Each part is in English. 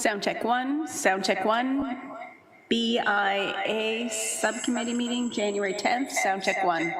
Sound check one, sound check one. BIA subcommittee meeting, January 10th, sound check one.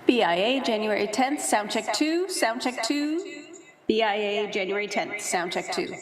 BIA, January 10th, sound check 2, sound check 2. BIA, January 10th, sound check 2.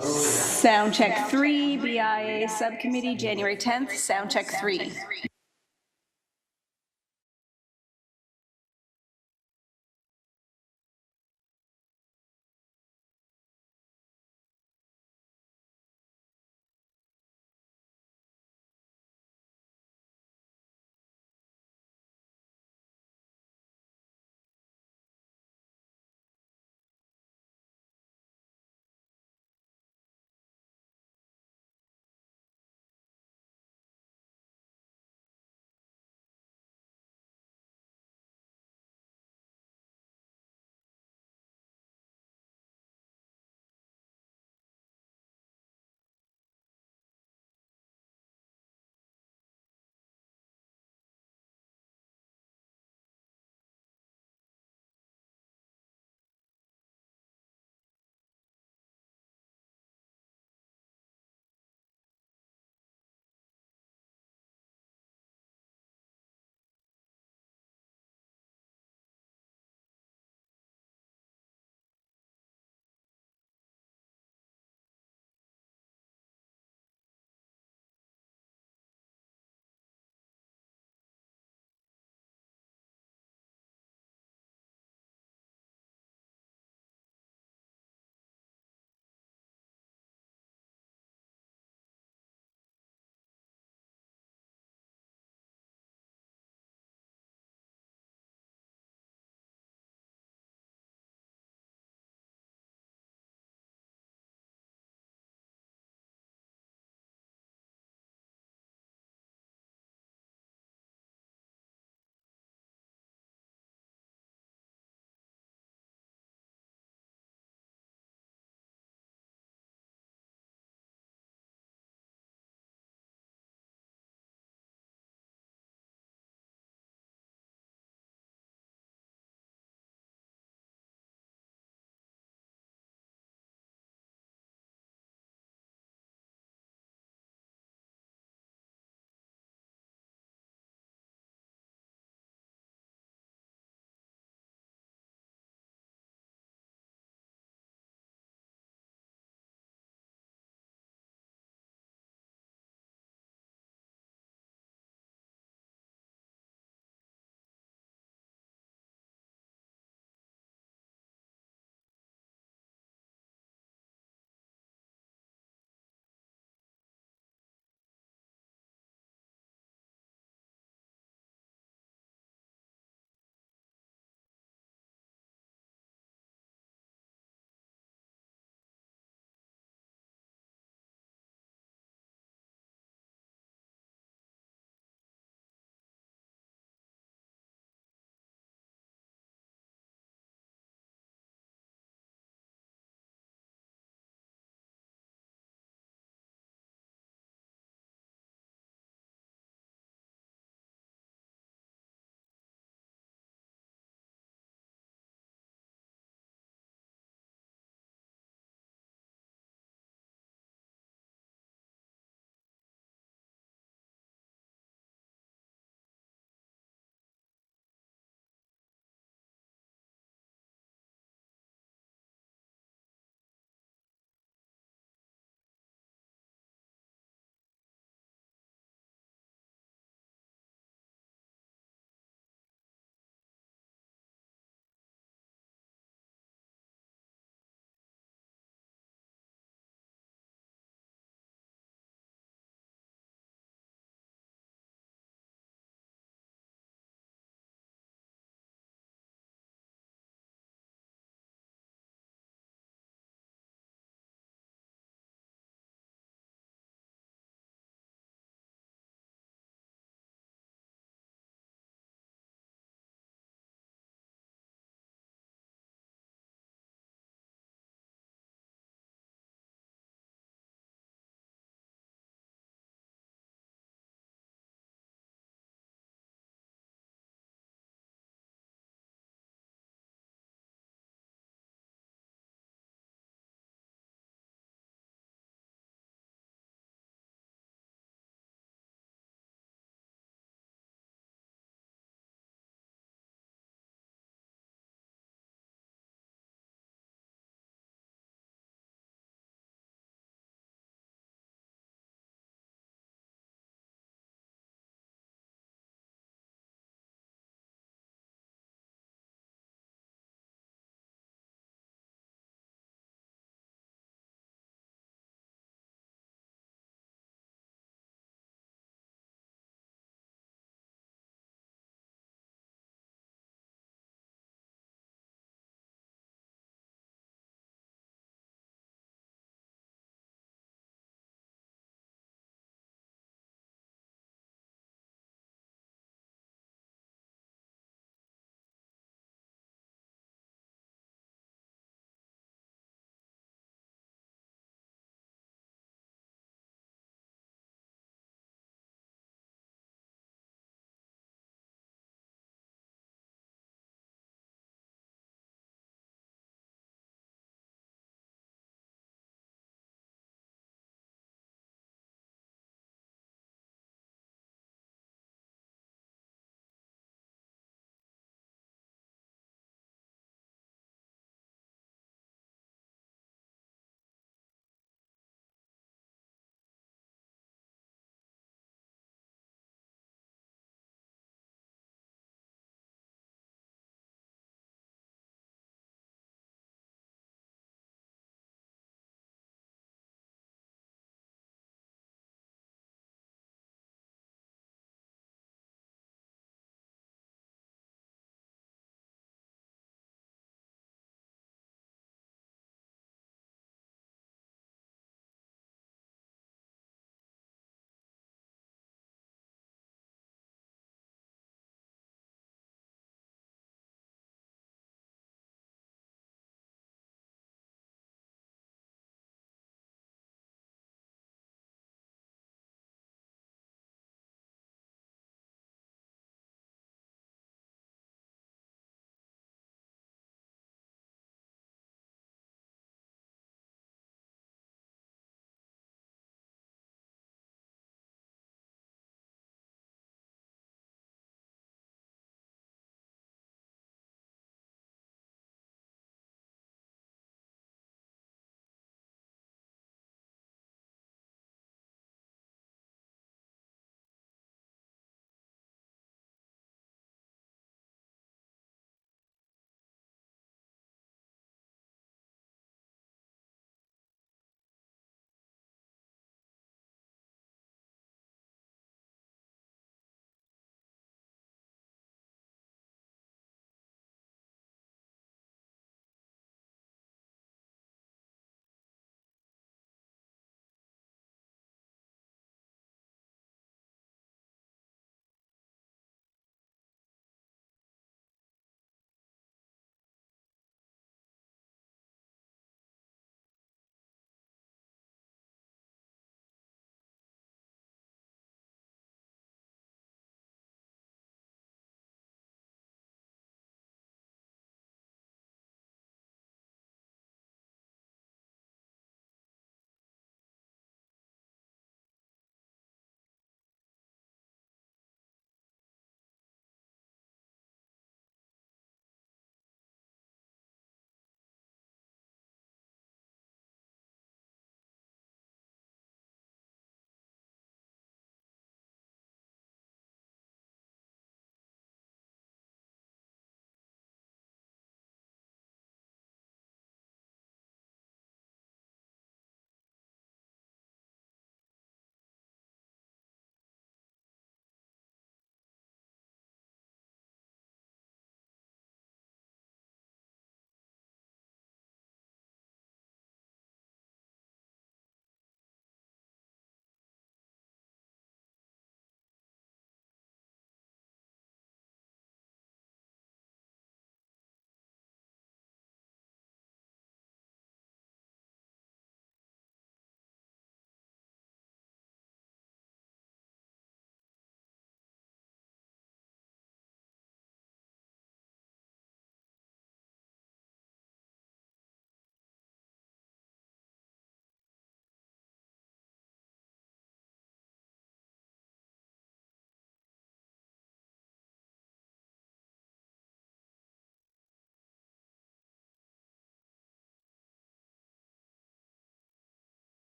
Sound check 3, BIA Subcommittee, January 10th, sound check 3.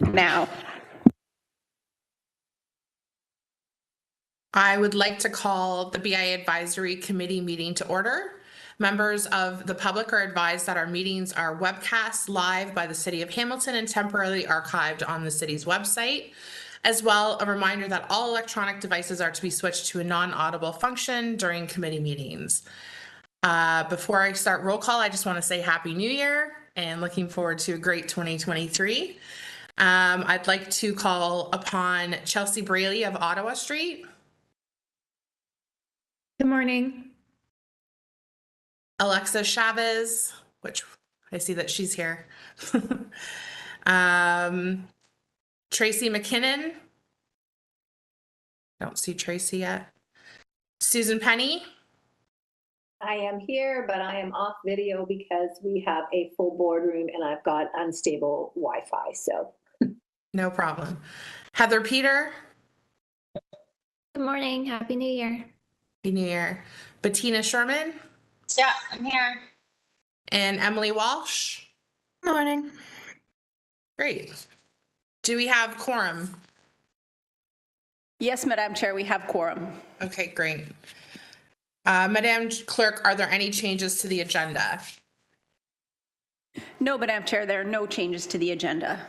now. I would like to call the BIA Advisory Committee meeting to order. Members of the public are advised that our meetings are webcast live by the City of Hamilton and temporarily archived on the city's website. As well, a reminder that all electronic devices are to be switched to a non-audible function during committee meetings. Before I start roll call, I just want to say Happy New Year and looking forward to a great 2023. I'd like to call upon Chelsea Braley of Ottawa Street. Good morning. Alexa Chavez, which I see that she's here. Tracy McKinnon. Don't see Tracy yet. Susan Penny. I am here, but I am off video because we have a full boardroom and I've got unstable Wi-Fi, so. No problem. Heather Peter. Good morning. Happy New Year. Happy New Year. Bettina Sherman. Yeah, I'm here. And Emily Walsh. Good morning. Great. Do we have quorum? Yes, Madam Chair, we have quorum. Okay, great. Madam Clerk, are there any changes to the agenda? No, Madam Chair, there are no changes to the agenda.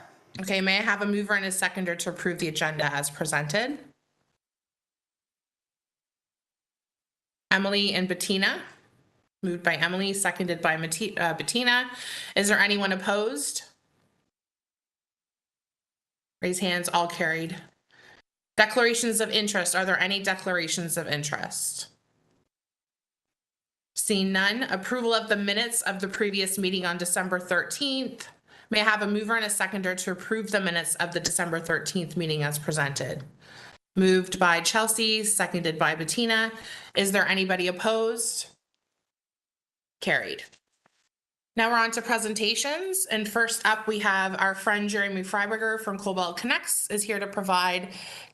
Okay, may I have a mover and a seconder to approve the agenda as presented? Emily and Bettina. Moved by Emily, seconded by Bettina. Is there anyone opposed? Raise hands, all carried. Declarations of interest. Are there any declarations of interest? Seeing none. Approval of the minutes of the previous meeting on December 13th. May I have a mover and a seconder to approve the minutes of the December 13th meeting as presented? Moved by Chelsea, seconded by Bettina. Is there anybody opposed? Carried. Now we're on to presentations. And first up, we have our friend Jeremy Freiberger from Cobalt Connects is here to provide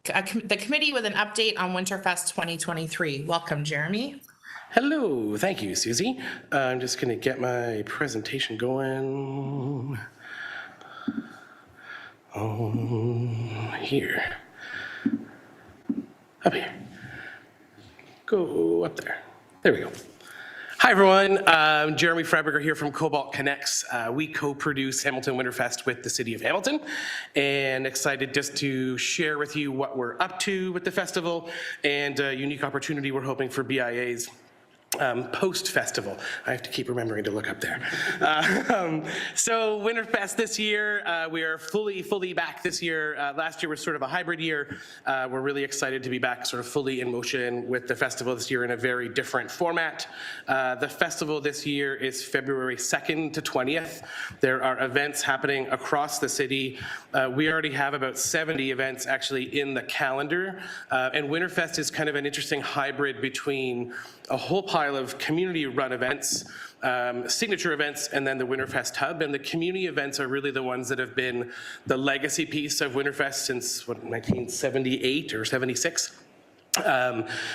the committee with an update on Winterfest 2023. Welcome, Jeremy. Hello, thank you, Susie. I'm just going to get my presentation going. Here. Up here. Go up there. There we go. Hi, everyone. Jeremy Freiberger here from Cobalt Connects. We co-produce Hamilton Winterfest with the City of Hamilton, and excited just to share with you what we're up to with the festival and a unique opportunity we're hoping for BIA's post-festival. I have to keep remembering to look up there. So Winterfest this year, we are fully back this year. Last year was sort of a hybrid year. We're really excited to be back sort of fully in motion with the festival this year in a very different format. The festival this year is February 2nd to 20th. There are events happening across the city. We already have about 70 events actually in the calendar. And Winterfest is kind of an interesting hybrid between a whole pile of community-run events, signature events, and then the Winterfest Hub. And the community events are really the ones that have been the legacy piece of Winterfest since, 1978 or 76.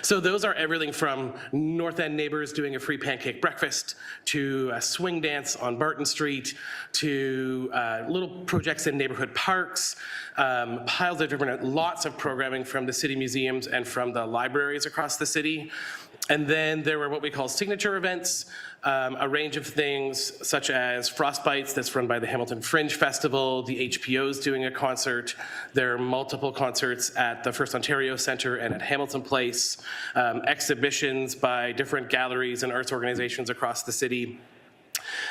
So those are everything from North End neighbors doing a free pancake breakfast to a swing dance on Barton Street to little projects in neighborhood parks, piles of different, lots of programming from the city museums and from the libraries across the city. And then there were what we call signature events, a range of things such as Frostbites that's run by the Hamilton Fringe Festival, the HPO's doing a concert, there are multiple concerts at the First Ontario Centre and at Hamilton Place, exhibitions by different galleries and arts organizations across the city.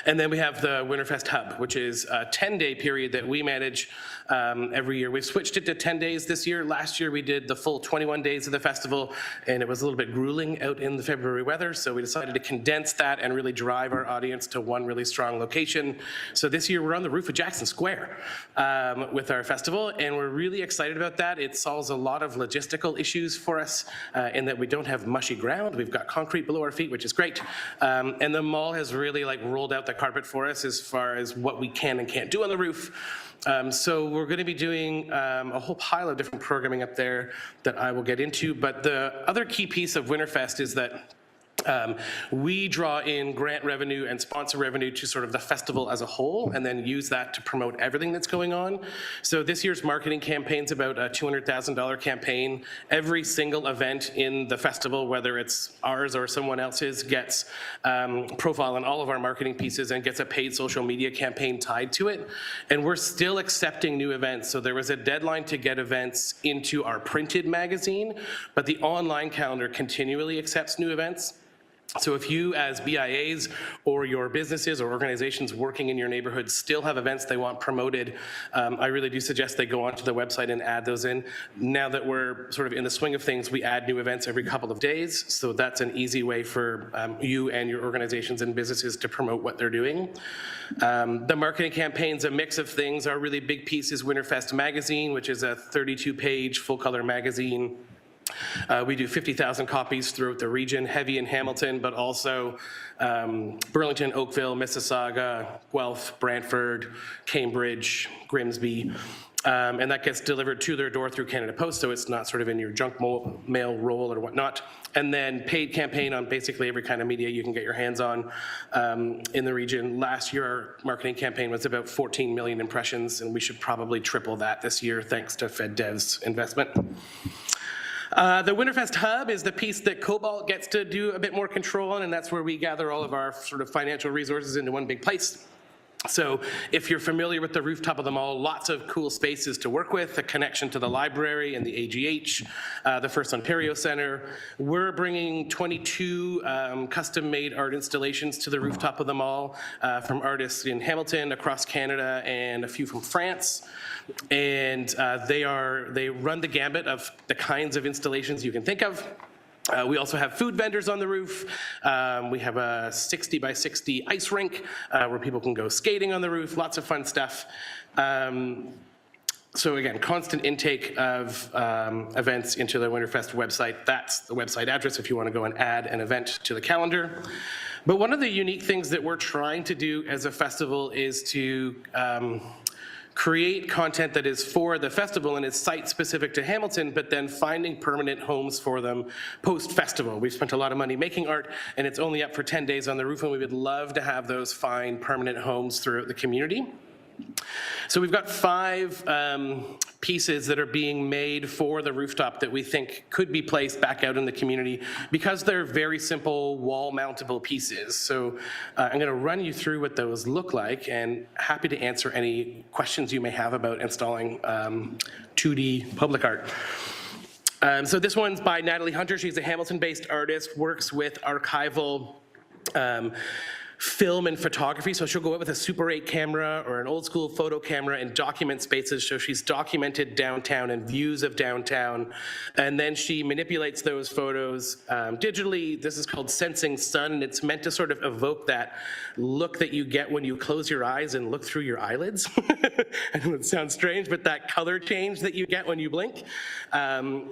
And then we have the Winterfest Hub, which is a 10-day period that we manage every year. We've switched it to 10 days this year. Last year we did the full 21 days of the festival, and it was a little bit grueling out in the February weather, so we decided to condense that and really drive our audience to one really strong location. So this year we're on the roof of Jackson Square with our festival, and we're really excited about that. It solves a lot of logistical issues for us in that we don't have mushy ground. We've got concrete below our feet, which is great. And the mall has really rolled out the carpet for us as far as what we can and can't do on the roof. So we're going to be doing a whole pile of different programming up there that I will get into. But the other key piece of Winterfest is that We draw in grant revenue and sponsor revenue to sort of the festival as a whole, and then use that to promote everything that's going on. So this year's marketing campaign's about a $200,000 campaign. Every single event in the festival, whether it's ours or someone else's, gets profile in all of our marketing pieces and gets a paid social media campaign tied to it. And we're still accepting new events. So there was a deadline to get events into our printed magazine, but the online calendar continually accepts new events. So if you, as BIAs or your businesses or organizations working in your neighborhood still have events they want promoted, I really do suggest they go onto the website and add those in. Now that we're sort of in the swing of things, we add new events every couple of days, so that's an easy way for you and your organizations and businesses to promote what they're doing. The marketing campaign's a mix of things. Our really big piece is Winterfest Magazine, which is a 32-page full-color magazine. We do 50,000 copies throughout the region, heavy in Hamilton, but also Burlington, Oakville, Mississauga, Guelph, Brantford, Cambridge, Grimsby. And that gets delivered to their door through Canada Post, so it's not sort of in your junk mail roll or whatnot. And then paid campaign on basically every kind of media you can get your hands on in the region. Last year, our marketing campaign was about 14 million impressions, and we should probably triple that this year thanks to FedDev's investment. The Winterfest Hub is the piece that Cobalt gets to do a bit more control on, and that's where we gather all of our sort of financial resources into one big place. So if you're familiar with the rooftop of the mall, lots of cool spaces to work with, a connection to the library and the AGH, the First Ontario Centre. We're bringing 22 custom-made art installations to the rooftop of the mall from artists in Hamilton, across Canada, and a few from France. And they run the gambit of the kinds of installations you can think of. We also have food vendors on the roof. We have a 60 by 60 ice rink where people can go skating on the roof, lots of fun stuff. So again, constant intake of events into the Winterfest website. That's the website address if you want to go and add an event to the calendar. But one of the unique things that we're trying to do as a festival is to create content that is for the festival and is site-specific to Hamilton, but then finding permanent homes for them post-festival. We've spent a lot of money making art, and it's only up for 10 days on the roof, and we would love to have those find permanent homes throughout the community. So we've got 5 pieces that are being made for the rooftop that we think could be placed back out in the community because they're very simple wall-mountable pieces. So I'm going to run you through what those look like, and happy to answer any questions you may have about installing 2D public art. So this one's by Natalie Hunter. She's a Hamilton-based artist, works with archival film and photography, so she'll go out with a Super 8 camera or an old school photo camera and document spaces. So she's documented downtown and views of downtown, and then she manipulates those photos digitally. This is called Sensing Sun, and it's meant to sort of evoke that look that you get when you close your eyes and look through your eyelids. I know it sounds strange, but that color change that you get when you blink.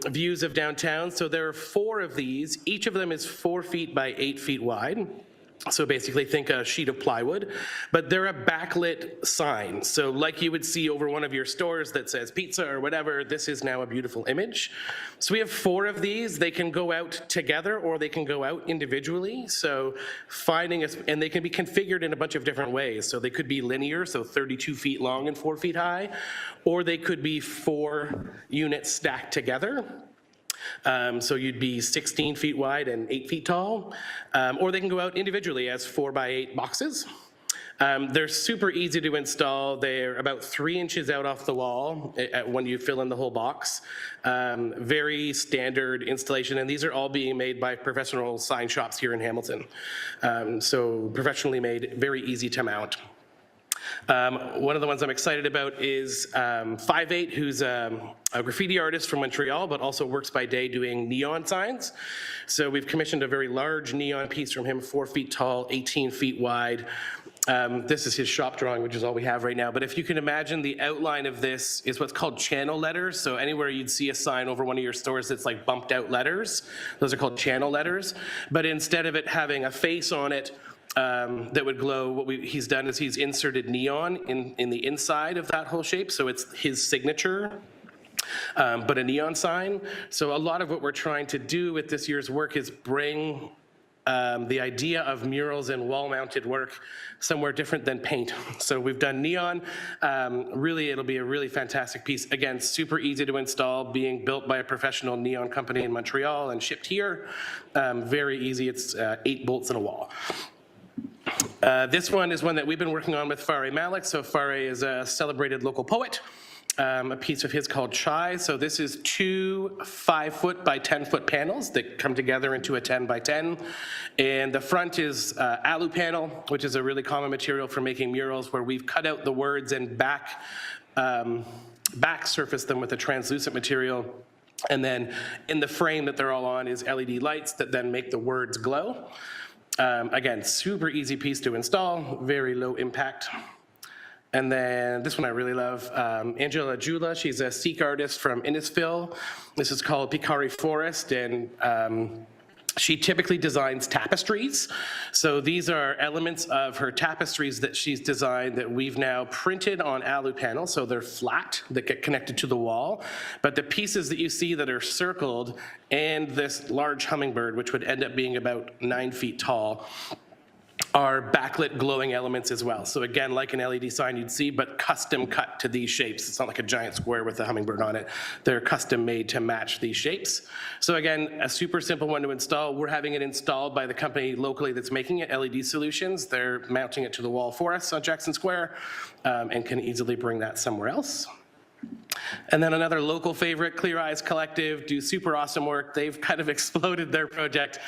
Views of downtown. So there are 4 of these. Each of them is 4 feet by 8 feet wide. So basically think a sheet of plywood, but they're a backlit sign. So like you would see over one of your stores that says pizza or whatever, this is now a beautiful image. So we have 4 of these. They can go out together or they can go out individually. So and they can be configured in a bunch of different ways. So they could be linear, so 32 feet long and 4 feet high, or they could be 4 units stacked together. So you'd be 16 feet wide and 8 feet tall, or they can go out individually as 4 by 8 boxes. They're super easy to install. They're about 3 inches out off the wall when you fill in the whole box. Very standard installation, and these are all being made by professional sign shops here in Hamilton. So professionally made, very easy to mount. One of the ones I'm excited about is 5'8", who's a graffiti artist from Montreal, but also works by day doing neon signs. So we've commissioned a very large neon piece from him, 4 feet tall, 18 feet wide. This is his shop drawing, which is all we have right now. But if you can imagine, the outline of this is what's called channel letters. So anywhere you'd see a sign over one of your stores that's like bumped out letters, those are called channel letters. But instead of it having a face on it, that would glow, what he's done is he's inserted neon in the inside of that whole shape, so it's his signature, but a neon sign. So a lot of what we're trying to do with this year's work is bring the idea of murals and wall-mounted work somewhere different than paint. So we've done neon. Really, it'll be a really fantastic piece. Again, super easy to install, being built by a professional neon company in Montreal and shipped here. Very easy. It's 8 bolts in a wall. This one is one that we've been working on with Farai Malik. So Farai is a celebrated local poet. A piece of his called Chai. So this is 2 5-foot by 10-foot panels that come together into a 10 by 10. And the front is alu panel, which is a really common material for making murals, where we've cut out the words and back surface them with a translucent material. And then in the frame that they're all on is LED lights that then make the words glow. Again, super easy piece to install, very low impact. And then this one I really love, Angela Jula. She's a Sikh artist from Innisfil. This is called Pikari Forest, and she typically designs tapestries. So these are elements of her tapestries that she's designed that we've now printed on alu panels, so they're flat, that get connected to the wall. But the pieces that you see that are circled and this large hummingbird, which would end up being about 9 feet tall, are backlit glowing elements as well. So again, like an LED sign you'd see, but custom cut to these shapes. It's not like a giant square with a hummingbird on it. They're custom made to match these shapes. So again, a super simple one to install. We're having it installed by the company locally that's making it, LED Solutions. They're mounting it to the wall for us on Jackson Square, and can easily bring that somewhere else. And then another local favorite, Clear Eyes Collective, do super awesome work. They've kind of exploded their project.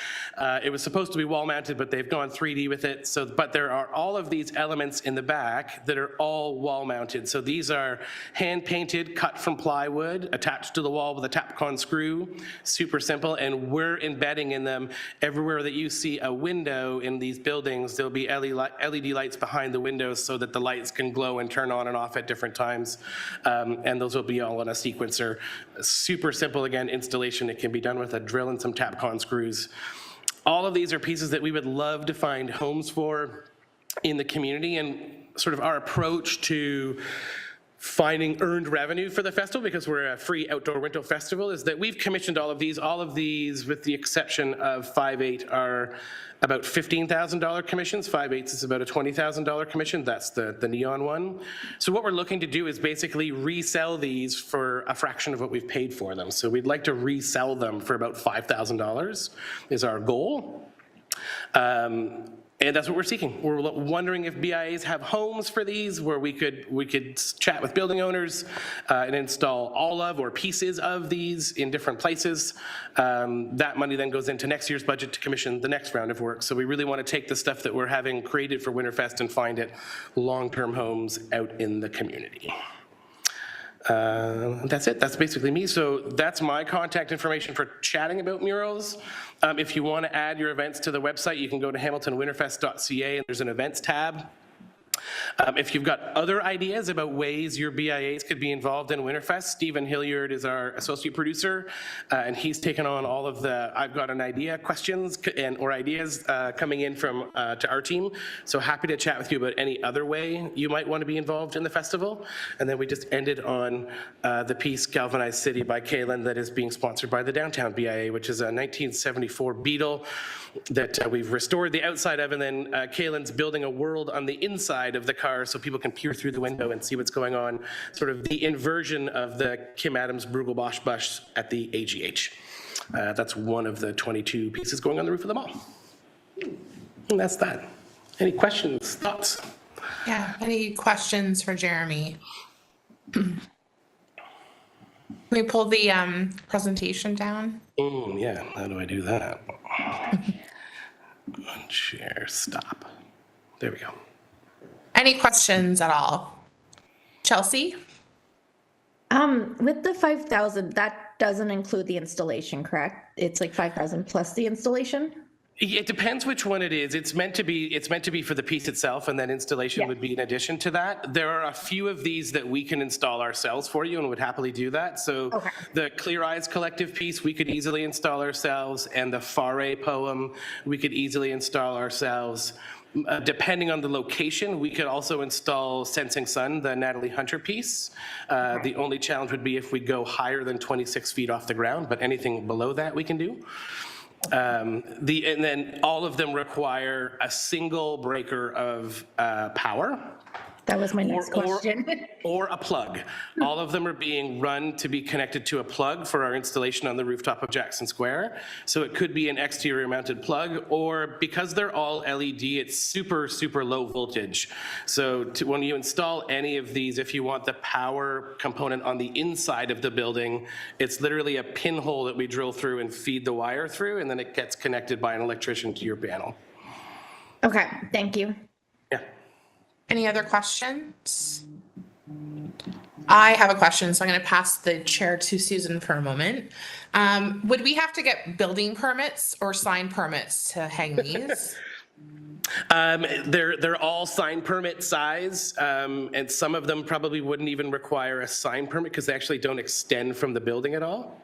It was supposed to be wall mounted, but they've gone 3D with it. So, but there are all of these elements in the back that are all wall mounted. So these are hand painted, cut from plywood, attached to the wall with a Tapcon screw, super simple. And we're embedding in them everywhere that you see a window in these buildings, there'll be LED lights behind the windows so that the lights can glow and turn on and off at different times. And those will be all on a sequencer. Super simple, again, installation. It can be done with a drill and some Tapcon screws. All of these are pieces that we would love to find homes for in the community, and sort of our approach to finding earned revenue for the festival, because we're a free outdoor winter festival, is that we've commissioned all of these. All of these, with the exception of 5/8, are about $15,000 commissions. 5/8 is about a $20,000 commission. That's the neon one. So what we're looking to do is basically resell these for a fraction of what we've paid for them. So we'd like to resell them for about $5,000 is our goal. And that's what we're seeking. We're wondering if BIAs have homes for these where we could chat with building owners and install all of or pieces of these in different places. That money then goes into next year's budget to commission the next round of work. So we really want to take the stuff that we're having created for Winterfest and find it long-term homes out in the community. That's it. That's basically me. So that's my contact information for chatting about murals. If you want to add your events to the website, you can go to hamiltonwinterfest.ca and there's an events tab. If you've got other ideas about ways your BIAs could be involved in Winterfest, Stephen Hilliard is our associate producer, and he's taken on all of the I've got an idea questions or ideas coming in from to our team. So happy to chat with you about any other way you might want to be involved in the festival. And then we just ended on the piece Galvanized City by Kaylin that is being sponsored by the Downtown BIA, which is a 1974 Beetle that we've restored the outside of, and then Kaylin's building a world on the inside of the car so people can peer through the window and see what's going on, sort of the inversion of the Kim Adams Bruegel Bosch bus at the AGH. That's one of the 22 pieces going on the roof of the mall. And that's that. Any questions, thoughts? Yeah, any questions for Jeremy? Can we pull the presentation down? Yeah, how do I do that? Share, stop. There we go. Any questions at all? Chelsea? With the 5,000, that doesn't include the installation, correct? It's like 5,000 plus the installation? It depends which one it is. It's meant to be for the piece itself, and then installation would be in addition to that. There are a few of these that we can install ourselves for you and would happily do that. So the Clear Eyes Collective piece, we could easily install ourselves, and the Farai poem, we could easily install ourselves. Depending on the location, we could also install Sensing Sun, the Natalie Hunter piece. The only challenge would be if we go higher than 26 feet off the ground, but anything below that we can do. And then all of them require a single breaker of power. That was my next question. Or a plug. All of them are being run to be connected to a plug for our installation on the rooftop of Jackson Square. So it could be an exterior mounted plug, or because they're all LED, it's super, super low voltage. So when you install any of these, if you want the power component on the inside of the building, it's literally a pinhole that we drill through and feed the wire through, and then it gets connected by an electrician to your panel. Okay, thank you. Yeah. Any other questions? I have a question, so I'm going to pass the chair to Susan for a moment. Would we have to get building permits or sign permits to hang these? They're all sign permit size, and some of them probably wouldn't even require a sign permit because they actually don't extend from the building at all.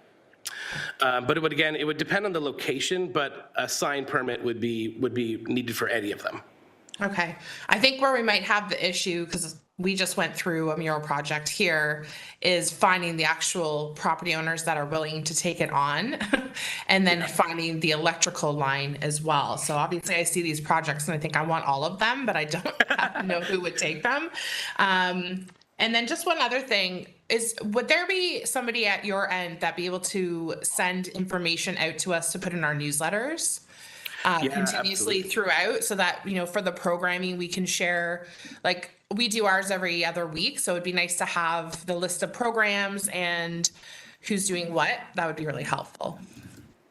But it would depend on the location, but a sign permit would be needed for any of them. Okay. I think where we might have the issue, because we just went through a mural project here, is finding the actual property owners that are willing to take it on and then finding the electrical line as well. So obviously I see these projects and I think I want all of them, but I don't know who would take them. And then just one other thing is, would there be somebody at your end that be able to send information out to us to put in our newsletters? Continuously throughout, so that, you know, for the programming we can share, like we do ours every other week, so it'd be nice to have the list of programs and who's doing what. That would be really helpful.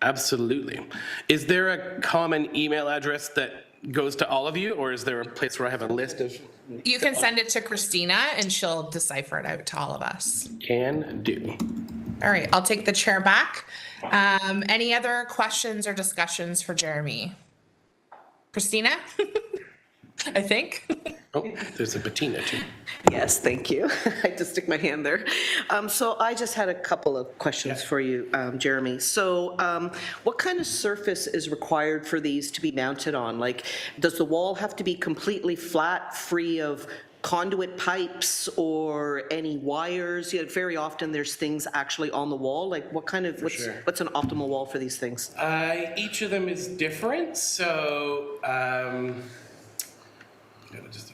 Absolutely. Is there a common email address that goes to all of you, or is there a place where I have a list of? You can send it to Christina and she'll decipher it out to all of us. Can do. All right, I'll take the chair back. Any other questions or discussions for Jeremy? Christina? I think. Oh, there's a Bettina too. Yes, thank you. I just stick my hand there. So I just had a couple of questions for you, Jeremy. So what kind of surface is required for these to be mounted on? Like, does the wall have to be completely flat, free of conduit pipes or any wires? You know, very often there's things actually on the wall. Like, what kind of, what's an optimal wall for these things? Each of them is different. So I'm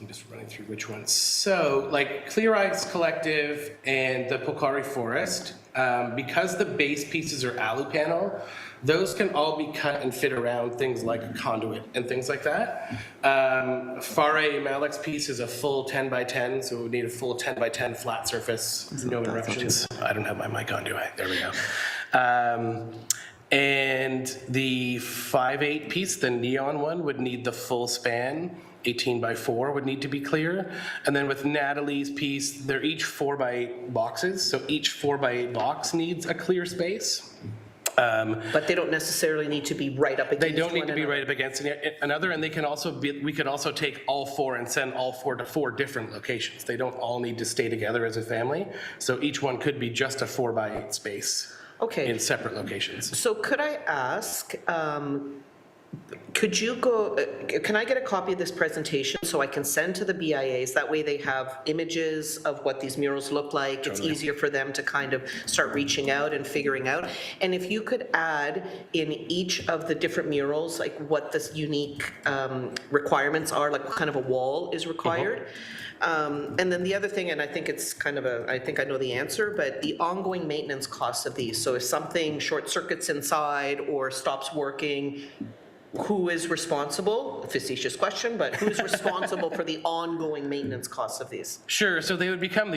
just running through which ones. So like Clear Eyes Collective and the Polcari Forest, because the base pieces are alu panel, those can all be cut and fit around things like a conduit and things like that. Faray Malik's piece is a full 10 by 10, so we would need a full 10 by 10 flat surface, no interruptions. I don't have my mic on, do I? There we go. And the 5/8 piece, the neon one, would need the full span. 18 by 4 would need to be clear. And then with Natalie's piece, they're each 4 by 8 boxes. So each 4 by 8 box needs a clear space. But they don't necessarily need to be right up against They don't need one to be another. right up against another, and they can also be, we could also take all 4 and send all 4 to 4 different locations. They don't all need to stay together as a family. So each one could be just a 4 by 8 space. Okay. In separate locations. So could I ask, could you go, can I get a copy of this presentation so I can send to the BIAs? That way they have images of what these murals look like. It's easier for them to kind of start reaching out and figuring out. And if you could add in each of the different murals, like what the unique requirements are, like what kind of a wall is required. And then the other thing, and I think it's kind of I think I know the answer, but the ongoing maintenance costs of these. So if something short circuits inside or stops working, who is responsible? Facetious question, but who's responsible for the ongoing maintenance costs of these? Sure. So they would become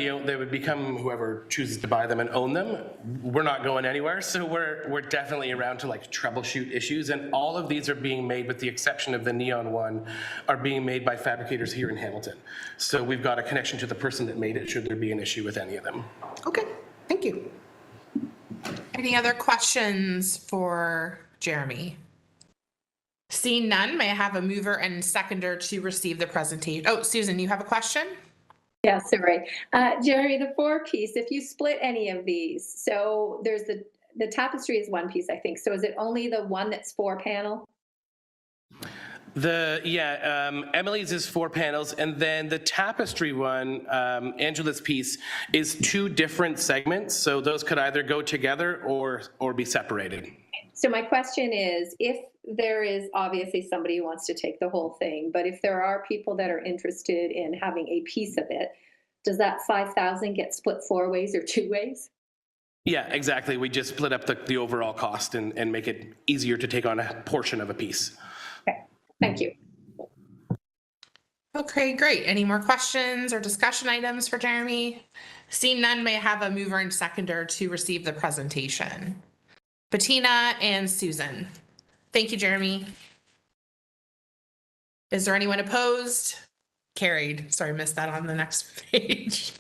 whoever chooses to buy them and own them. We're not going anywhere, so we're definitely around to like troubleshoot issues. And all of these are being made, with the exception of the neon one, are being made by fabricators here in Hamilton. So we've got a connection to the person that made it, should there be an issue with any of them. Okay, thank you. Any other questions for Jeremy? Seeing none, may I have a mover and seconder to receive the presentation? Oh, Susan, you have a question? Yeah, sorry. Jeremy, the 4 piece, if you split any of these, so there's the tapestry is 1 piece, I think. So is it only the one that's 4 panel? Emily's is 4 panels, and then the tapestry one, Angela's piece, is 2 different segments. So those could either go together or be separated. So my question is, if there is obviously somebody who wants to take the whole thing, but if there are people that are interested in having a piece of it, does that 5,000 get split 4 ways or 2 ways? Yeah, exactly. We just split up the overall cost and make it easier to take on a portion of a piece. Okay, thank you. Okay, great. Any more questions or discussion items for Jeremy? Seeing none, may I have a mover and seconder to receive the presentation? Bettina and Susan. Thank you, Jeremy. Is there anyone opposed? Carried. Sorry, missed that on the next page.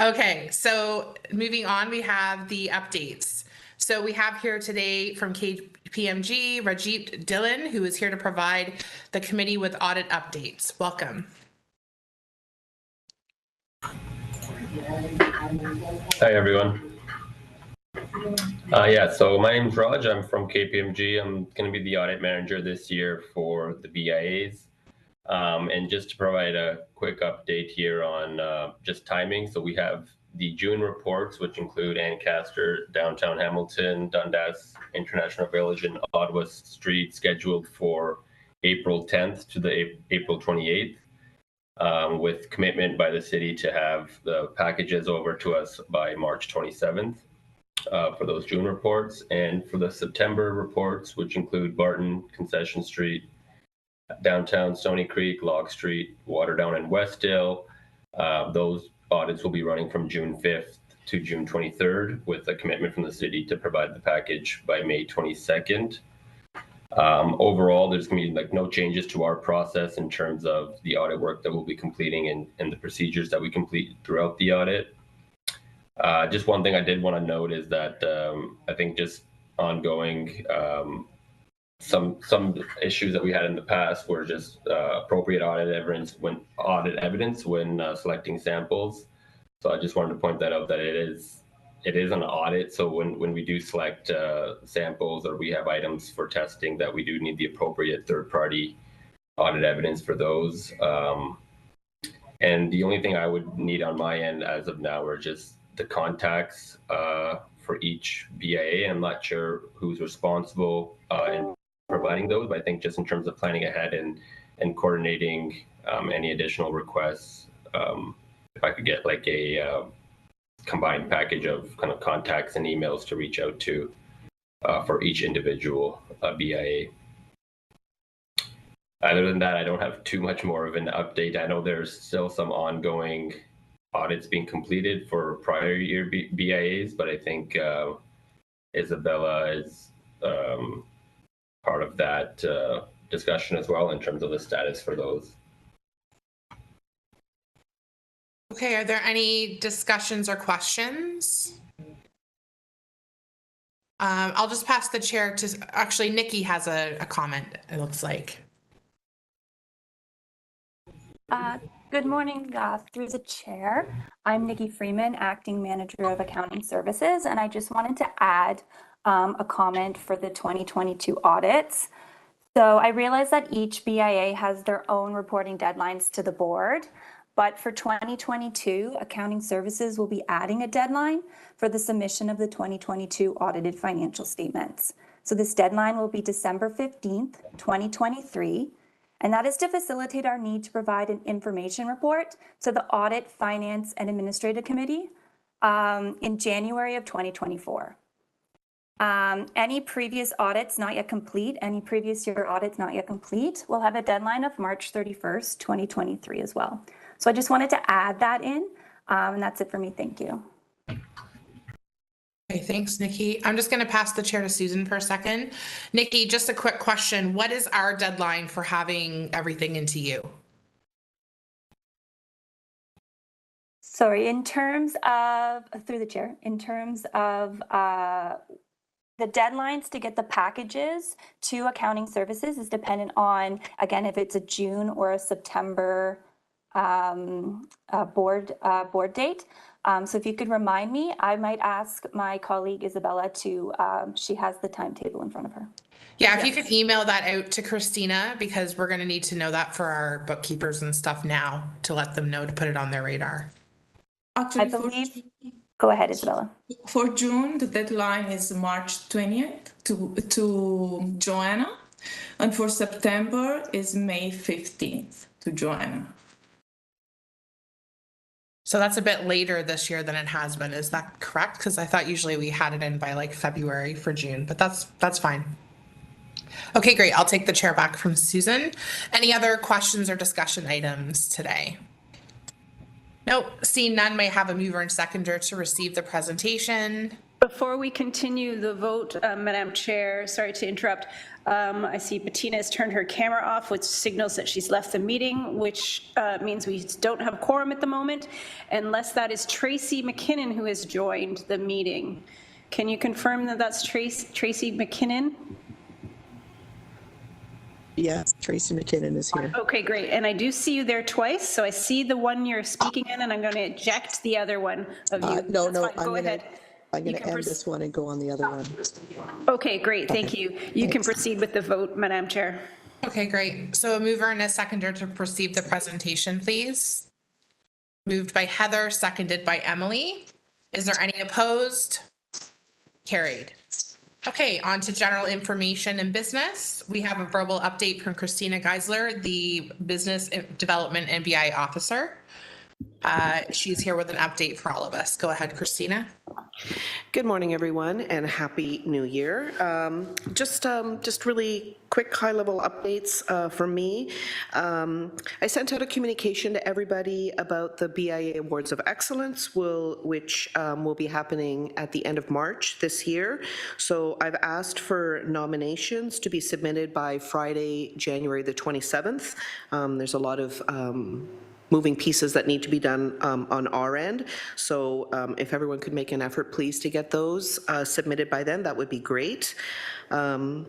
Okay, so moving on, we have the updates. So we have here today from KPMG, Rajeet Dillon, who is here to provide the committee with audit updates. Welcome. Hi, everyone. So my name's Raj. I'm from KPMG. I'm going to be the audit manager this year for the BIAs. And just to provide a quick update here on just timing. So we have the June reports, which include Ancaster, Downtown Hamilton, Dundas International Village, and Ottawa Street, scheduled for April 10th to the April 28th. With commitment by the city to have the packages over to us by March 27th for those June reports. And for the September reports, which include Barton, Concession Street, Downtown, Stony Creek, Log Street, Waterdown, and Westdale, those audits will be running from June 5th to June 23rd, with a commitment from the city to provide the package by May 22nd. Overall, there's going to be no changes to our process in terms of the audit work that we'll be completing and the procedures that we complete throughout the audit. Just one thing I did want to note is that I think just ongoing, some issues that we had in the past were just appropriate audit evidence when selecting samples. So I just wanted to point that out, that it is an audit. So when we do select samples, or we have items for testing, that we do need the appropriate third-party audit evidence for those. And the only thing I would need on my end as of now are just the contacts for each BIA. I'm not sure who's responsible in providing those, but I think just in terms of planning ahead and coordinating any additional requests, if I could get a combined package of kind of contacts and emails to reach out to for each individual BIA. Other than that, I don't have too much more of an update. I know there's still some ongoing audits being completed for prior year BIAs, but I think Isabella is part of that discussion as well in terms of the status for those. Okay, are there any discussions or questions? I'll just pass the chair to, actually, Nikki has a comment, it looks like. Good morning, through the chair. I'm Nikki Freeman, Acting Manager of Accounting Services, and I just wanted to add a comment for the 2022 audits. So I realize that each BIA has their own reporting deadlines to the board, but for 2022, Accounting Services will be adding a deadline for the submission of the 2022 audited financial statements. So this deadline will be December 15th, 2023. And that is to facilitate our need to provide an information report to the Audit, Finance, and Administrative Committee in January of 2024. Any previous audits not yet complete, any previous year audits not yet complete, will have a deadline of March 31st, 2023 as well. So I just wanted to add that in, and that's it for me. Thank you. Okay, thanks, Nikki. I'm just going to pass the chair to Susan for a second. Nikki, just a quick question. What is our deadline for having everything into you? Sorry, in terms of, through the chair, in terms of the deadlines to get the packages to Accounting Services is dependent on, again, if it's a June or a September board date. So if you could remind me, I might ask my colleague Isabella to, she has the timetable in front of her. Yeah, if you could email that out to Christina, because we're going to need to know that for our bookkeepers and stuff now to let them know to put it on their radar. I believe Go ahead, Isabella. For June, the deadline is March 20th to Joanna, and for September is May 15th to Joanna. So that's a bit later this year than it has been. Is that correct? Because I thought usually we had it in by like February for June, but that's fine. Okay, great. I'll take the chair back from Susan. Any other questions or discussion items today? Nope. Seeing none, may I have a mover and seconder to receive the presentation. Before we continue the vote, Madam Chair, sorry to interrupt. I see Bettina has turned her camera off, which signals that she's left the meeting, which means we don't have quorum at the moment, unless that is Tracy McKinnon who has joined the meeting. Can you confirm that that's Tracy McKinnon? Yes, Tracy McKinnon is here. Okay, great. And I do see you there twice. So I see the one you're speaking in, and I'm going to eject the other one of you. No, That's fine. I'm Go ahead. I'm going to end this one and go on the other one. Okay, great. Thank you. You can proceed with the vote, Madam Chair. Okay, great. So a mover and a seconder to proceed the presentation, please. Moved by Heather, seconded by Emily. Is there any opposed? Carried. Okay, on to general information and business. We have a verbal update from Christina Geisler, the Business Development and BIA Officer. She's here with an update for all of us. Go ahead, Christina. Good morning, everyone, and Happy New Year. Just really quick high-level updates from me. I sent out a communication to everybody about the BIA Awards of Excellence, which will be happening at the end of March this year. So I've asked for nominations to be submitted by Friday, January the 27th. There's a lot of moving pieces that need to be done on our end. So if everyone could make an effort, please, to get those submitted by then, that would be great. I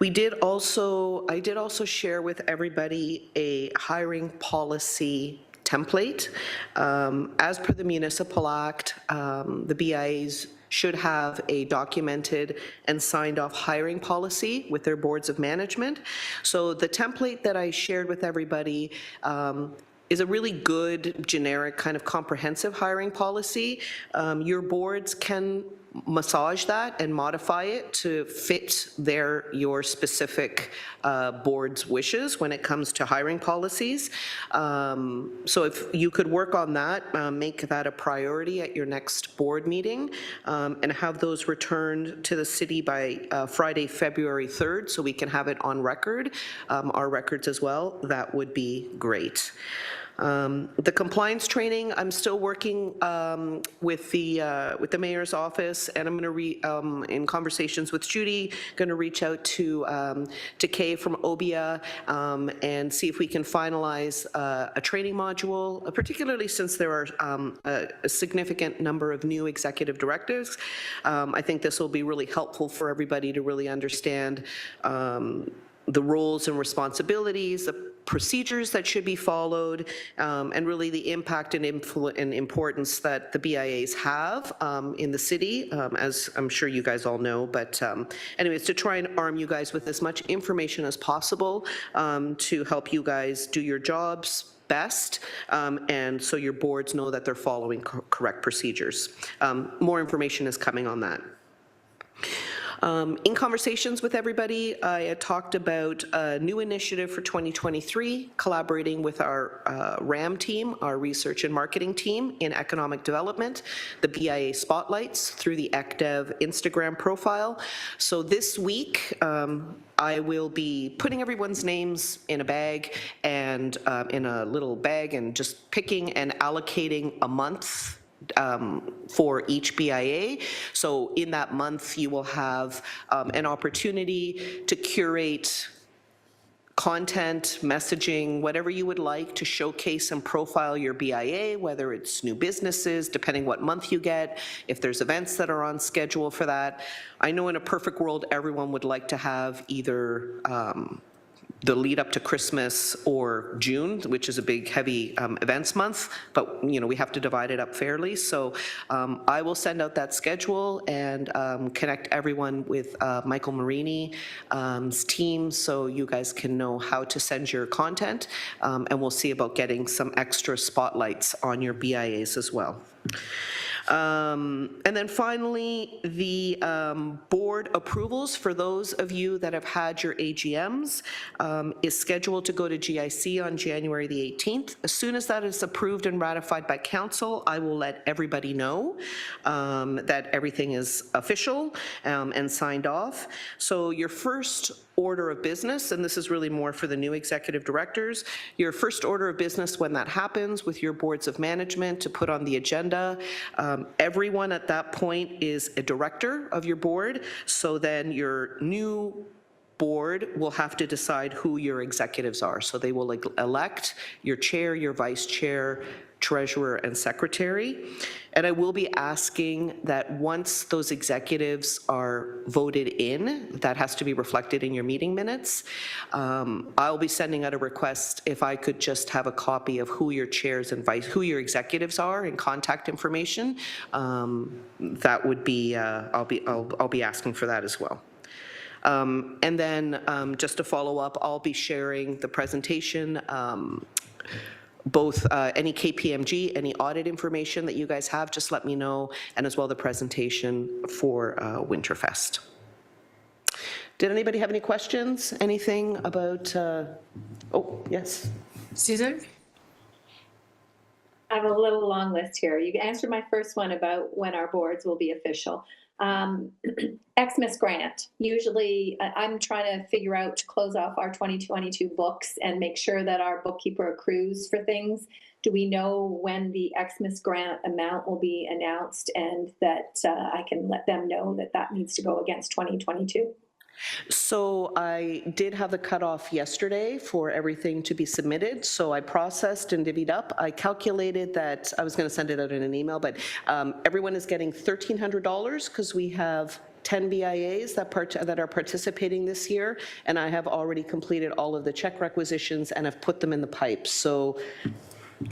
did also share with everybody a hiring policy template. As per the Municipal Act, the BIAs should have a documented and signed off hiring policy with their boards of management. So the template that I shared with everybody is a really good, generic, kind of comprehensive hiring policy. Your boards can massage that and modify it to fit your specific board's wishes when it comes to hiring policies. So if you could work on that, make that a priority at your next board meeting, and have those returned to the city by Friday, February 3rd, so we can have it on record, our records as well, that would be great. The compliance training, I'm still working with the mayor's office, and I'm going to in conversations with Judy, going to reach out to Kay from OBIA and see if we can finalize a training module, particularly since there are a significant number of new executive directors. I think this will be really helpful for everybody to really understand the roles and responsibilities, the procedures that should be followed, and really the impact and importance that the BIAs have in the city, as I'm sure you guys all know. But anyways, to try and arm you guys with as much information as possible to help you guys do your jobs best, and so your boards know that they're following correct procedures. More information is coming on that. In conversations with everybody, I had talked about a new initiative for 2023, collaborating with our RAM team, our research and marketing team in economic development, the BIA spotlights through the ECDEV Instagram profile. So this week, I will be putting everyone's names in a bag and in a little bag and just picking and allocating a month for each BIA. So in that month, you will have an opportunity to curate content, messaging, whatever you would like to showcase and profile your BIA, whether it's new businesses, depending what month you get, if there's events that are on schedule for that. I know in a perfect world, everyone would like to have either the lead up to Christmas or June, which is a big, heavy events month, but we have to divide it up fairly. So I will send out that schedule and connect everyone with Michael Marini's team, so you guys can know how to send your content, and we'll see about getting some extra spotlights on your BIAs as well. And then finally, the board approvals for those of you that have had your AGMs is scheduled to go to GIC on January the 18th. As soon as that is approved and ratified by council, I will let everybody know that everything is official and signed off. So your first order of business, and this is really more for the new executive directors, your first order of business when that happens with your boards of management to put on the agenda. Everyone at that point is a director of your board, so then your new board will have to decide who your executives are. So they will elect your chair, your vice chair, treasurer, and secretary. And I will be asking that once those executives are voted in, that has to be reflected in your meeting minutes. I'll be sending out a request if I could just have a copy of who your chairs and who your executives are and contact information. That would be, I'll be asking for that as well. And then just to follow up, I'll be sharing the presentation, both any KPMG, any audit information that you guys have, just let me know, and as well the presentation for Winterfest. Did anybody have any questions? Anything about, oh, yes. Susan? I have a little long list here. You answered my first one about when our boards will be official. Xmas grant. Usually I'm trying to figure out to close off our 2022 books and make sure that our bookkeeper accrues for things. Do we know when the Xmas grant amount will be announced and that I can let them know that that needs to go against 2022? So I did have the cutoff yesterday for everything to be submitted. So I processed and divvied up. I calculated that, I was going to send it out in an email, but everyone is getting $1,300 because we have 10 BIAs that are participating this year, and I have already completed all of the check requisitions and have put them in the pipe. So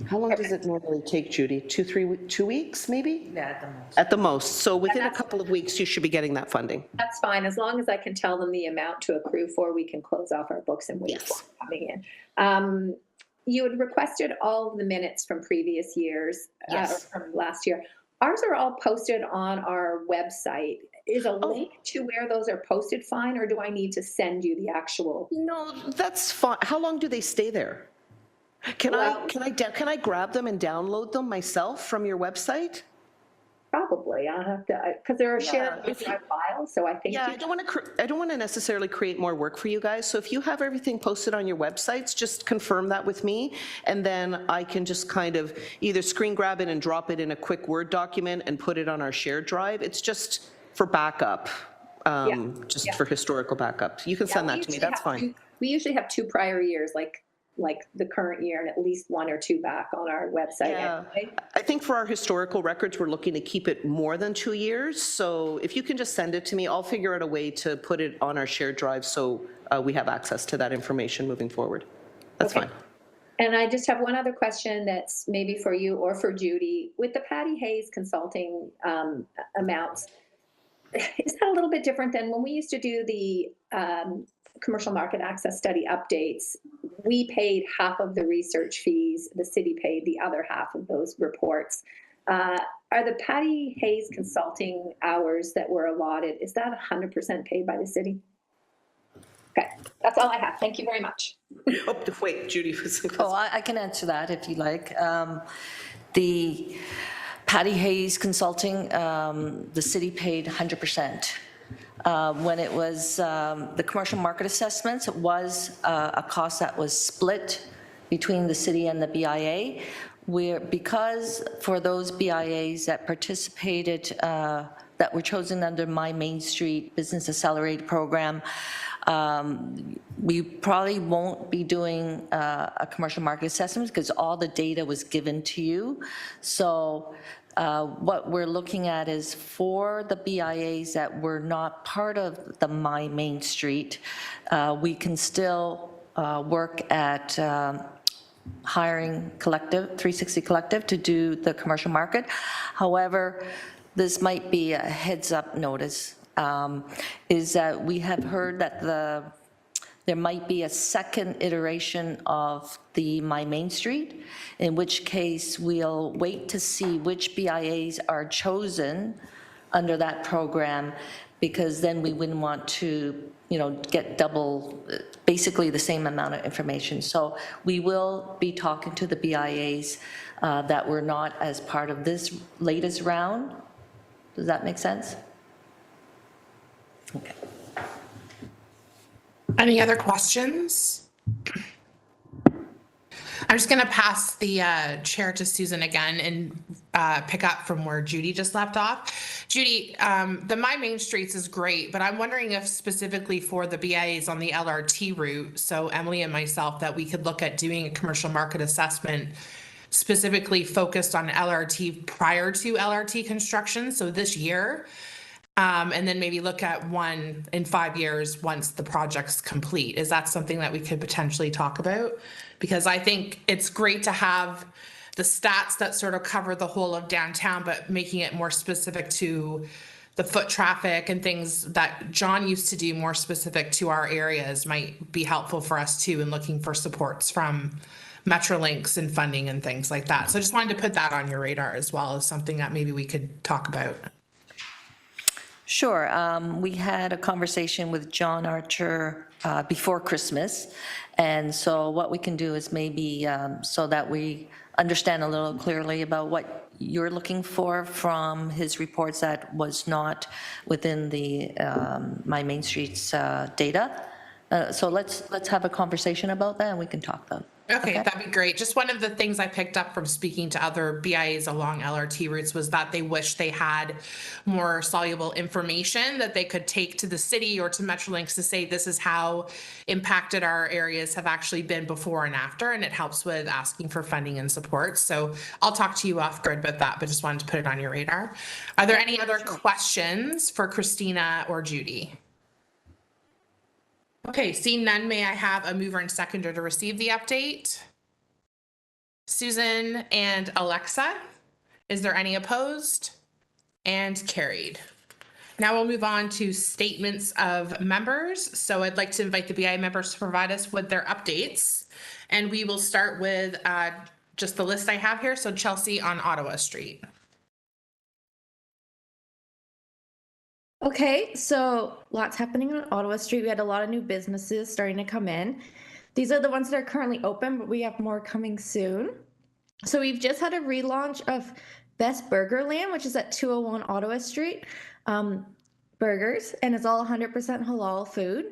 how long does it normally take, Judy? 2 weeks, maybe? Yeah, at the most. At the most. So within a couple of weeks, you should be getting that funding. That's fine. As long as I can tell them the amount to accrue for, we can close off our books and wait for it coming in. You had requested all of the minutes from previous years, or from last year. Ours are all posted on our website. Is a link to where those are posted fine, or do I need to send you the actual? No, that's fine. How long do they stay there? Can I grab them and download them myself from your website? Probably. I'll have to, because there are shared files, so I think. Yeah, I don't want to necessarily create more work for you guys. So if you have everything posted on your websites, just confirm that with me, and then I can just kind of either screen grab it and drop it in a quick Word document and put it on our shared drive. It's just for backup, for historical backup. You can send that to me. That's fine. We usually have 2 prior years, like the current year, and at least 1 or 2 back on our website. Yeah. I think for our historical records, we're looking to keep it more than 2 years. So if you can just send it to me, I'll figure out a way to put it on our shared drive so we have access to that information moving forward. That's fine. And I just have one other question that's maybe for you or for Judy. With the Patty Hayes consulting amounts, is that a little bit different than when we used to do the commercial market access study updates? We paid half of the research fees, the city paid the other half of those reports. Are the Patty Hayes consulting hours that were allotted, is that 100% paid by the city? Okay, that's all I have. Thank you very much. Oh, wait, Judy. Oh, I can answer that if you like. The Patty Hayes Consulting, the city paid 100%. When it was the commercial market assessments, it was a cost that was split between the city and the BIA. Because for those BIAs that participated, that were chosen under my Main Street Business Accelerator program, we probably won't be doing a commercial market assessment because all the data was given to you. So what we're looking at is for the BIAs that were not part of the My Main Street, we can still work at hiring Collective, 360 Collective, to do the commercial market. However, this might be a heads up notice, is that we have heard that the there might be a second iteration of the My Main Street, in which case we'll wait to see which BIAs are chosen under that program, because then we wouldn't want to, get double, basically the same amount of information. So we will be talking to the BIAs that were not as part of this latest round. Does that make sense? Okay. Any other questions? I'm just going to pass the chair to Susan again and pick up from where Judy just left off. Judy, the My Main Streets is great, but I'm wondering if specifically for the BIAs on the LRT route, so Emily and myself, that we could look at doing a commercial market assessment specifically focused on LRT prior to LRT construction, so this year. And then maybe look at one in 5 years once the project's complete. Is that something that we could potentially talk about? Because I think it's great to have the stats that sort of cover the whole of downtown, but making it more specific to the foot traffic and things that John used to do more specific to our areas might be helpful for us too in looking for supports from Metrolinx and funding and things like that. So I just wanted to put that on your radar as well as something that maybe we could talk about. Sure. We had a conversation with John Archer before Christmas. And so what we can do is maybe so that we understand a little clearly about what you're looking for from his reports that was not within the My Main Street's data. So let's have a conversation about that and we can talk about it. Okay, that'd be great. Just one of the things I picked up from speaking to other BIAs along LRT routes was that they wish they had more soluble information that they could take to the city or to Metrolinx to say this is how impacted our areas have actually been before and after, and it helps with asking for funding and support. So I'll talk to you off grid about that, but just wanted to put it on your radar. Are there any other questions for Christina or Judy? Okay, seeing none, may I have a mover and seconder to receive the update? Susan and Alexa. Is there any opposed? And carried. Now we'll move on to statements of members. So I'd like to invite the BIA members to provide us with their updates. And we will start with just the list I have here. So Chelsea on Ottawa Street. Okay, so lots happening on Ottawa Street. We had a lot of new businesses starting to come in. These are the ones that are currently open, but we have more coming soon. So we've just had a relaunch of Best Burger Land, which is at 201 Ottawa Street. Burgers, and it's all 100% halal food.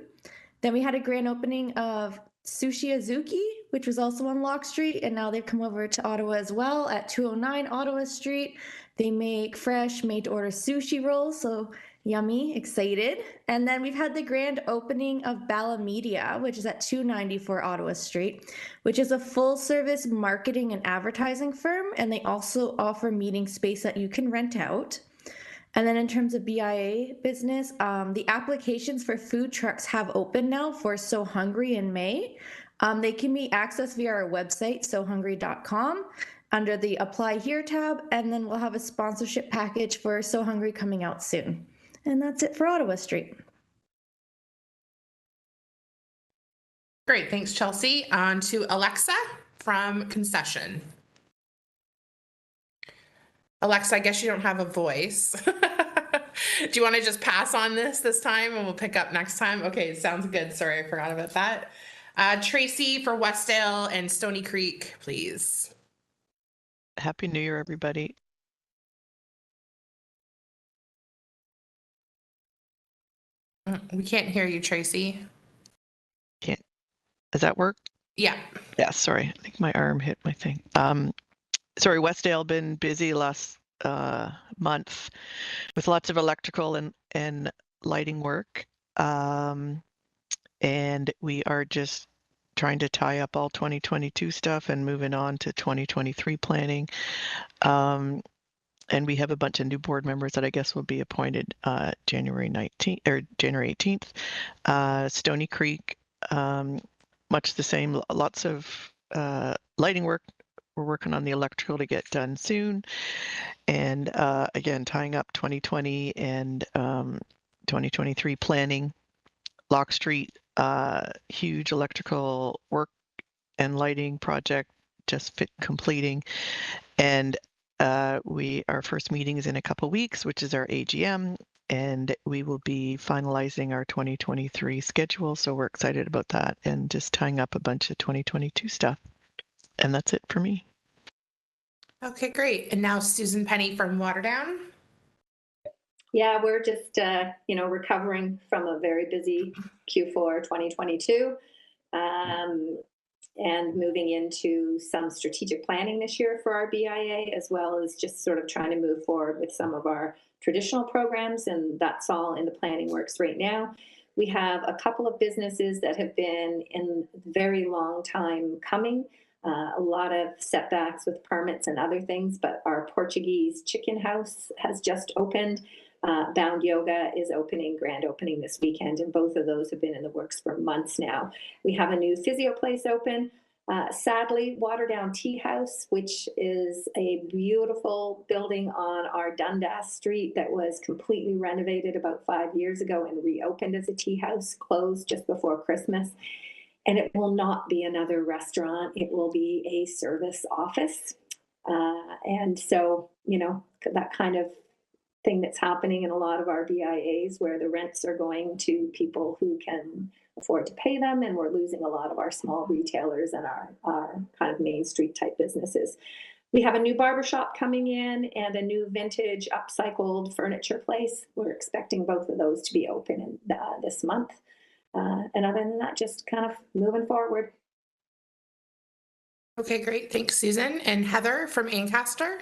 Then we had a grand opening of Sushi Azuki, which was also on Locke Street, and now they've come over to Ottawa as well at 209 Ottawa Street. They make fresh, made-to-order sushi rolls, so yummy, excited. And then we've had the grand opening of Bala Media, which is at 294 Ottawa Street, which is a full-service marketing and advertising firm, and they also offer meeting space that you can rent out. And then in terms of BIA business, the applications for food trucks have opened now for So Hungry in May. They can be accessed via our website, sohungry.com, under the Apply Here tab, and then we'll have a sponsorship package for So Hungry coming out soon. And that's it for Ottawa Street. Great, thanks, Chelsea. On to Alexa from Concession. Alexa, I guess you don't have a voice. Do you want to just pass on this time and we'll pick up next time? Okay, sounds good. Sorry, I forgot about that. Tracy for Westdale and Stony Creek, please. Happy New Year, everybody. We can't hear you, Tracy. Can't. Does that work? Yeah. Yeah, sorry. I think my arm hit my thing. Sorry, Westdale been busy last month with lots of electrical and lighting work. And we are just trying to tie up all 2022 stuff and moving on to 2023 planning. And we have a bunch of new board members that I guess will be appointed January 19th or January 18th. Stony Creek, much the same, lots of lighting work. We're working on the electrical to get done soon. And again, tying up 2020 and 2023 planning. Locke Street, huge electrical work and lighting project just completing. And our first meeting is in a couple weeks, which is our AGM, and we will be finalizing our 2023 schedule. So we're excited about that and just tying up a bunch of 2022 stuff. And that's it for me. Okay, great. And now Susan Penny from Waterdown. Yeah, we're just, recovering from a very busy Q4 2022 and moving into some strategic planning this year for our BIA, as well as just sort of trying to move forward with some of our traditional programs. And that's all in the planning works right now. We have a couple of businesses that have been in very long time coming. A lot of setbacks with permits and other things, but our Portuguese chicken house has just opened. Bound Yoga is opening, grand opening this weekend, and both of those have been in the works for months now. We have a new physio place open. Sadly, Waterdown Tea House, which is a beautiful building on our Dundas Street that was completely renovated about 5 years ago and reopened as a tea house, closed just before Christmas. And it will not be another restaurant. It will be a service office. And so, that kind of thing that's happening in a lot of our BIAs where the rents are going to people who can afford to pay them, and we're losing a lot of our small retailers and our kind of Main Street type businesses. We have a new barbershop coming in and a new vintage upcycled furniture place. We're expecting both of those to be open in, this month. And other than that, just kind of moving forward. Okay, great. Thanks, Susan. And Heather from Ancaster.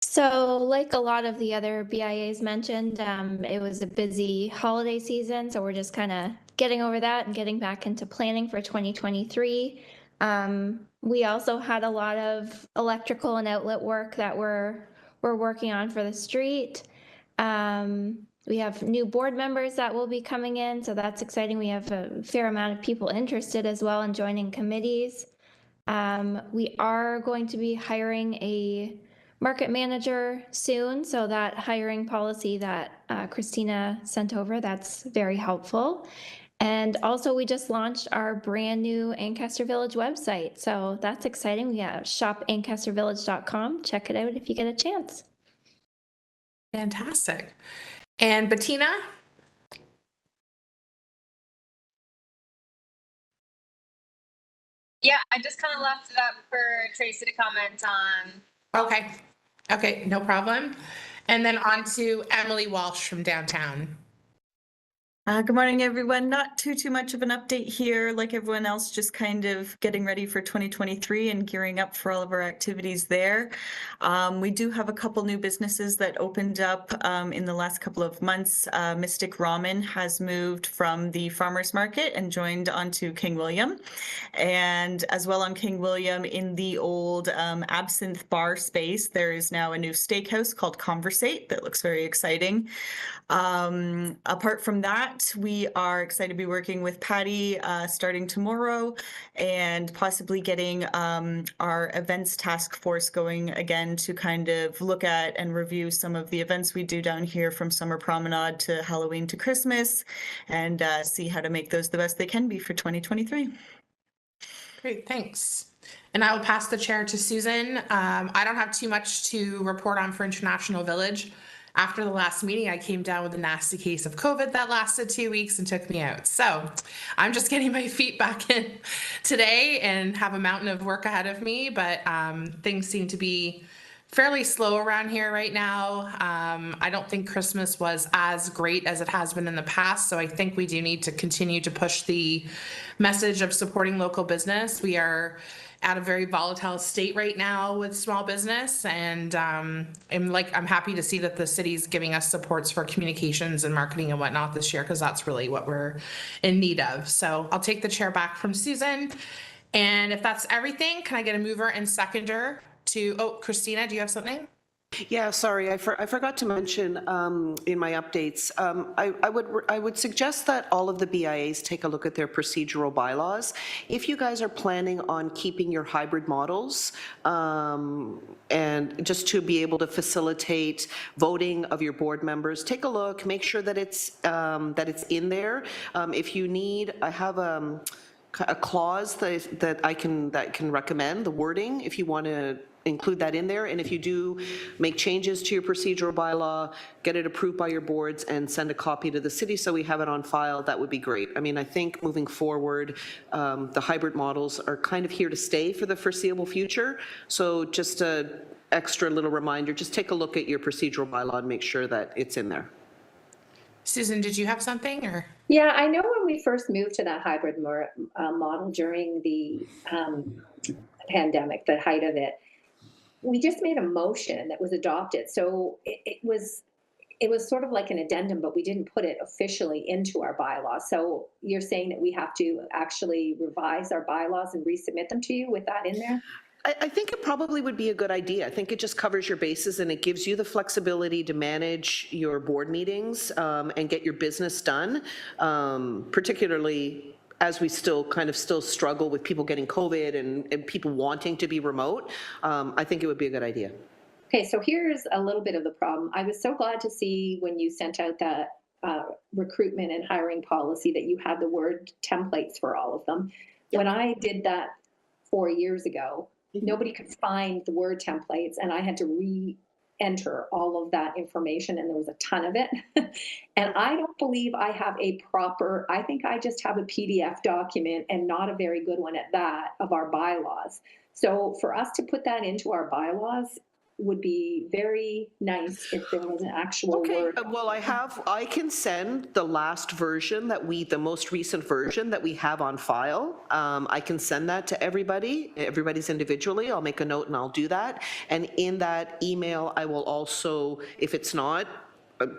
So like a lot of the other BIAs mentioned, it was a busy holiday season. So we're just kind of getting over that and getting back into planning for 2023. We also had a lot of electrical and outlet work that we're working on for the street. We have new board members that will be coming in, so that's exciting. We have a fair amount of people interested as well in joining committees. We are going to be hiring a market manager soon, so that hiring policy that Christina sent over, that's very helpful. And also we just launched our brand new Ancaster Village website, so that's exciting. We have shopancastervillage.com. Check it out if you get a chance. Fantastic. And Bettina? Yeah, I just kind of left it up for Tracy to comment on. Okay, no problem. And then on to Emily Walsh from downtown. Good morning, everyone. Not too much of an update here. Like everyone else, just kind of getting ready for 2023 and gearing up for all of our activities there. We do have a couple new businesses that opened up in the last couple of months. Mystic Ramen has moved from the farmers market and joined onto King William. And as well on King William, in the old absinthe bar space, there is now a new steakhouse called Conversate that looks very exciting. Apart from that, we are excited to be working with Patty starting tomorrow and possibly getting our events task force going again to kind of look at and review some of the events we do down here from Summer Promenade to Halloween to Christmas and see how to make those the best they can be for 2023. Great, thanks. And I will pass the chair to Susan. I don't have too much to report on for International Village. After the last meeting, I came down with a nasty case of COVID that lasted 2 weeks and took me out. So I'm just getting my feet back in today and have a mountain of work ahead of me, but things seem to be fairly slow around here right now. I don't think Christmas was as great as it has been in the past, so I think we do need to continue to push the message of supporting local business. We are at a very volatile state right now with small business, and I'm happy to see that the city's giving us supports for communications and marketing and whatnot this year, because that's really what we're in need of. So I'll take the chair back from Susan, and if that's everything, can I get a mover and seconder to, Christina, do you have something? Yeah, sorry, I forgot to mention in my updates, I would suggest that all of the BIAs take a look at their procedural bylaws. If you guys are planning on keeping your hybrid models and just to be able to facilitate voting of your board members, take a look, make sure that it's in there. If you need, I have a clause that I can recommend, the wording, if you want to include that in there. And if you do make changes to your procedural bylaw, get it approved by your boards and send a copy to the city so we have it on file, that would be great. I mean, I think moving forward, the hybrid models are kind of here to stay for the foreseeable future. So just a extra little reminder, just take a look at your procedural bylaw and make sure that it's in there. Susan, did you have something or? Yeah, I know when we first moved to that hybrid model during the pandemic, the height of it, we just made a motion that was adopted. So it was sort of like an addendum, but we didn't put it officially into our bylaws. So you're saying that we have to actually revise our bylaws and resubmit them to you with that in there? I think it probably would be a good idea. I think it just covers your bases and it gives you the flexibility to manage your board meetings and get your business done, particularly as we still struggle with people getting COVID and people wanting to be remote. I think it would be a good idea. Okay, so here's a little bit of the problem. I was so glad to see when you sent out that recruitment and hiring policy that you had the word templates for all of them. Yep. When I did that 4 years ago, nobody could find the word templates and I had to re-enter all of that information and there was a ton of it. And I don't believe I have I think I just have a PDF document and not a very good one at that of our bylaws. So for us to put that into our bylaws would be very nice if there was an actual word. Well, I can send the last version the most recent version that we have on file. I can send that to everybody's individually. I'll make a note and I'll do that. And in that email, I will also, if it's not,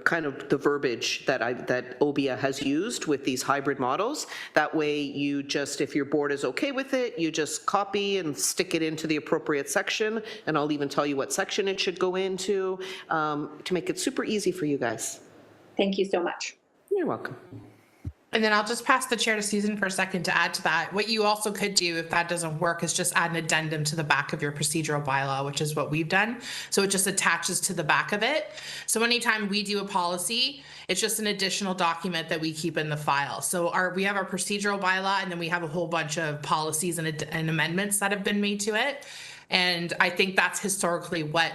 kind of the verbiage that OBIA has used with these hybrid models. That way you just, if your board is okay with it, you just copy and stick it into the appropriate section, and I'll even tell you what section it should go into to make it super easy for you guys. Thank you so much. You're welcome. And then I'll just pass the chair to Susan for a second to add to that. What you also could do if that doesn't work is just add an addendum to the back of your procedural bylaw, which is what we've done. So it just attaches to the back of it. So anytime we do a policy, it's just an additional document that we keep in the file. So we have our procedural bylaw and then we have a whole bunch of policies and amendments that have been made to it. And I think that's historically what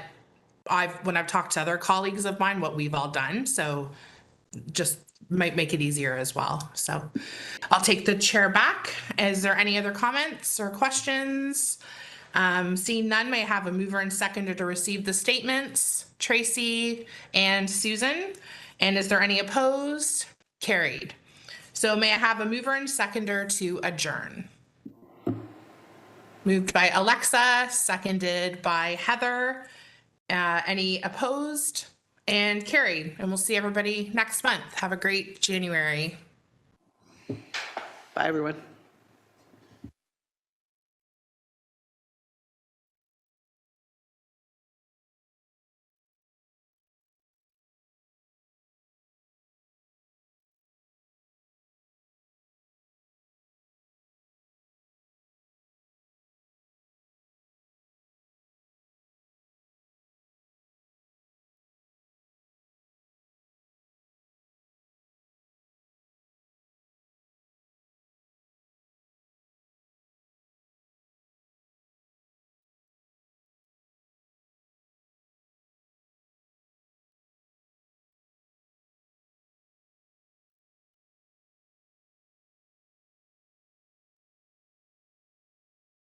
when I've talked to other colleagues of mine, what we've all done. So just might make it easier as well. So I'll take the chair back. Is there any other comments or questions? Seeing none, may I have a mover and seconder to receive the statements? Tracy and Susan. And is there any opposed? Carried. So may I have a mover and seconder to adjourn? Moved by Alexa, seconded by Heather. Any opposed? And carried. And we'll see everybody next month. Have a great January. Bye, everyone.